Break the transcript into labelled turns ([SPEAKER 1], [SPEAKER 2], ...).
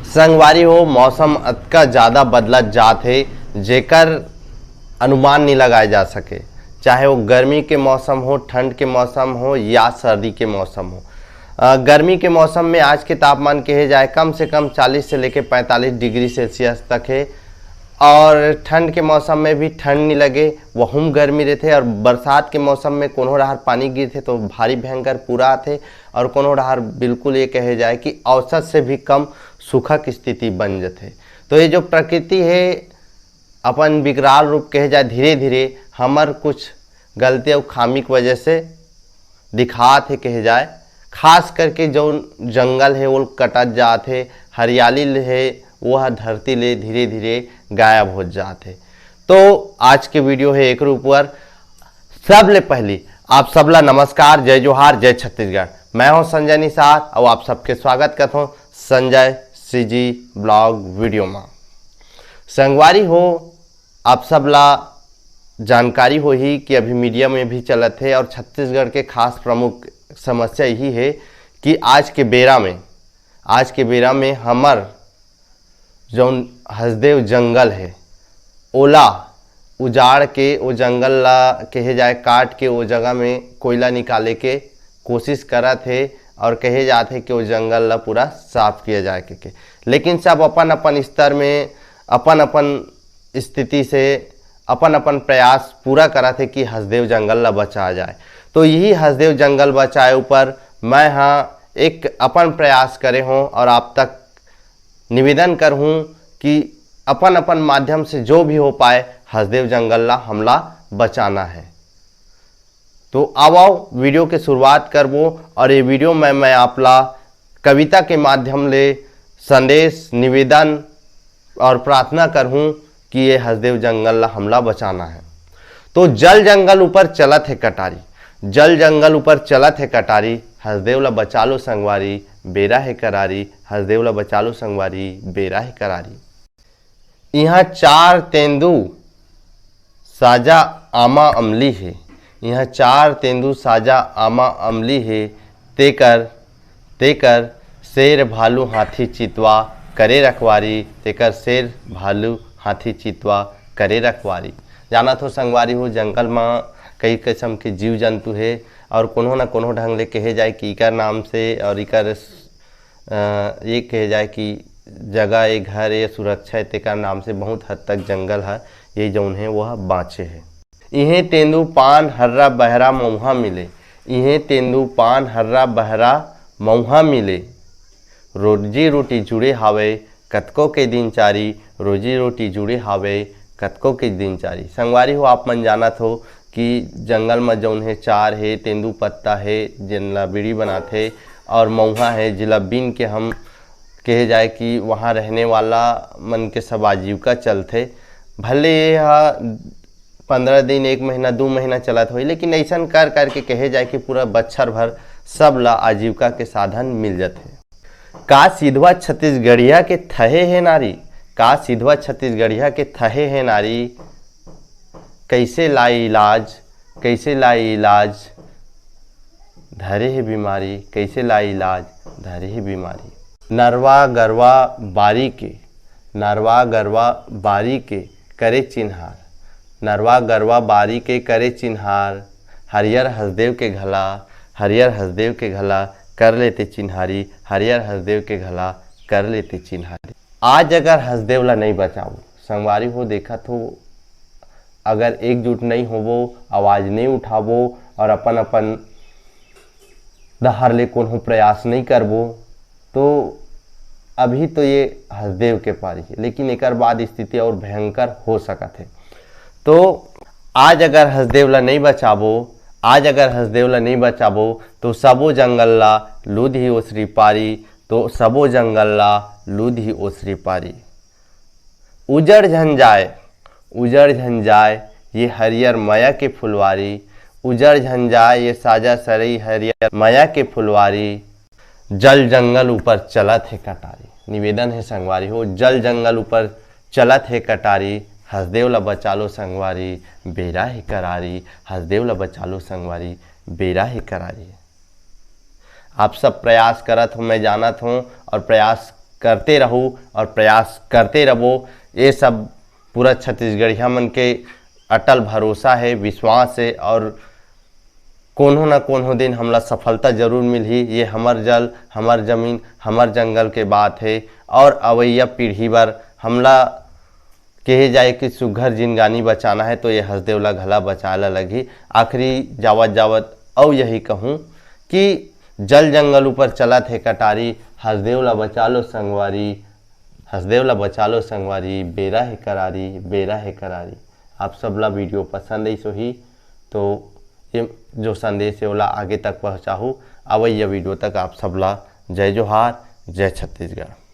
[SPEAKER 1] संगवारी हो मौसम अतका ज़्यादा बदलत जात है जेकर अनुमान नहीं लगाए जा सके, चाहे वो गर्मी के मौसम हो, ठंड के मौसम हो या सर्दी के मौसम हो। गर्मी के मौसम में आज के तापमान कहे जाए कम से कम 40 से लेकर 45 डिग्री सेल्सियस तक है, और ठंड के मौसम में भी ठंड नहीं लगे वहुम गर्मी रहते। और बरसात के मौसम में कोनो डहार पानी गिरते तो भारी भयंकर पूरा आते, और कोनो डहार बिल्कुल ये कहे जाए कि औसत से भी कम सूखा की स्थिति बन जाते। तो ये जो प्रकृति है अपन विकराल रूप कहे जाए धीरे धीरे हमार कुछ गलती और खामी की वजह से दिखात है कहे जाए। खास करके जो जंगल है वो कटत जात है, हरियाली है वह धरती ले धीरे धीरे गायब हो जाते। तो आज के वीडियो है एक ऊपर सबले पहले आप सबला नमस्कार, जय जोहार, जय छत्तीसगढ़। मैं हूं संजय निसार और आप सबके स्वागत करता हूं संजय सीजी ब्लॉग वीडियो में। संगवारी हो आप सबला जानकारी हो ही कि अभी मीडिया में भी चलत है, और छत्तीसगढ़ के खास प्रमुख समस्या यही है कि आज के बेरा में हमार जो हसदेव जंगल है ओला उजाड़ के वो जंगल ला कहे जाए काट के वो जगह में कोयला निकाले के कोशिश करत है, और कहे जाते कि वो जंगल ला पूरा साफ किया जाए के। लेकिन सब अपन अपन स्तर में अपन अपन स्थिति से अपन अपन प्रयास पूरा करत है कि हसदेव जंगल ला बचा जाए। तो यही हसदेव जंगल बचाए ऊपर मैं हाँ एक अपन प्रयास करे हूँ और आप तक निवेदन कर हूँ कि अपन अपन माध्यम से जो भी हो पाए हसदेव जंगल ला हमला बचाना है। तो आओ वीडियो के शुरुआत करबो, और ये वीडियो में मैं आपला कविता के माध्यम ले संदेश निवेदन और प्रार्थना कर हूँ कि ये हसदेव जंगल ला हमला बचाना है। तो जल जंगल ऊपर चलत है कटारी, जल जंगल ऊपर चलत है कटारी, हसदेव ला बचा लो संगवारी बेरा है करारी, हसदेव ला बचा लो संगवारी बेरा है करारी। यहाँ चार तेंदू साजा आमा अमली है, यहाँ चार तेंदू साजा आमा अमली है, तेकर शेर भालू हाथी चितवा करे रखवारी, तेकर शेर भालू हाथी चितवा करे रखवारी। जाना तो संगवारी हो जंगल में कई किस्म के जीव जंतु है, और कोनो न कोनो ढंग ले कहे जाए कि इकर नाम से और इकर ये कहे जाए कि जगह ये घर ये सुरक्षा तेकर नाम से बहुत हद तक जंगल है ये जौन है वह बाँचे है। इहें तेंदू पान हर्रा बहरा मऊहा मिले, इहें तेंदू पान हर्रा बहरा मऊहा मिले, रोजी रोटी जुड़े हावे कतकों के दिनचारी, रोजी रोटी जुड़े हावे कतकों के दिनचारी। संगवारी हो आप मन जानत हो कि जंगल में जौन है चार है तेंदू पत्ता है जिनला बीड़ी बनाते, और मऊहा है जिला बीन के हम कहे जाए कि वहाँ रहने वाला मन के सब आजीविका चलते। भले यह 15 दिन 1 महीना 2 महीना चलत हो, लेकिन ऐसा कर करके कहे जाए कि पूरा बच्छर भर सब ला आजीविका के साधन मिल जाते। का सिधवा छत्तीसगढ़िया के थहे है नारी, का सिधवा छत्तीसगढ़िया के थहे है नारी, कैसे लाई इलाज, कैसे लाई इलाज धरे है बीमारी, कैसे लाई इलाज धरे है बीमारी। नरवा गरवा बारी के, नरवा गरवा बारी के करे चिन्हार, नरवा गरवा बारी के करे चिन्हार, हरियर हसदेव के घला, हरियर हसदेव के घला कर लेते चिन्हारी, हरियर हसदेव के घला कर लेते चिन्हारी। आज अगर हसदेव ला नहीं बचाओ संगवारी हो देखत हो, अगर एकजुट नहीं होवो, आवाज़ नहीं उठावो और अपन अपन दहार ले कोनो प्रयास नहीं करबो, तो अभी तो ये हसदेव के पारी है, लेकिन एक बाद स्थिति और भयंकर हो सकत है। तो आज अगर हसदेव ला नहीं बचाबो, आज अगर हसदेव ला नहीं बचाबो तो सबो जंगल ला लूध ही ओसरी पारी, तो सबो जंगल ला लूध ही ओसरी पारी। उजड़ झन जाए, उजड़ झन जाए ये हरियर माया के फुलवारी, उजड़ झन जाए ये साजा सरई हरियर माया के फुलवारी, जल जंगल ऊपर चलत है कटारी। निवेदन है संगवारी हो जल जंगल ऊपर चलत है कटारी, हसदेव ला बचा लो संगवारी बेरा है करारी, हसदेव ला बचा लो संगवारी बेरा है करारी। आप सब प्रयास करत हो, मैं जानत हूँ, और प्रयास करते रहो और प्रयास करते रहो। ये सब पूरा छत्तीसगढ़िया मन के अटल भरोसा है, विश्वास है और कोनो न कोनो दिन हमला सफलता जरूर मिलही। ये हमर जल, हमर जमीन, हमर जंगल के बात है और अवैया पीढ़ी बर हमला कहे जाए कि सुघर जिनगानी बचाना है तो ये हसदेव ला घला बचा ला लगी। आखिरी जावत जावत और यही कहूँ कि जल जंगल ऊपर चलत है कटारी, हसदेव ला बचा लो संगवारी, हसदेव ला बचा लो संगवारी, बेरा है करारी, बेरा है करारी। आप सब ला वीडियो पसंद आई सो ही तो ये जो संदेश है ओला आगे तक पहुँचाऊँ। अब ये वीडियो तक आप सब ला जय जोहार, जय छत्तीसगढ़।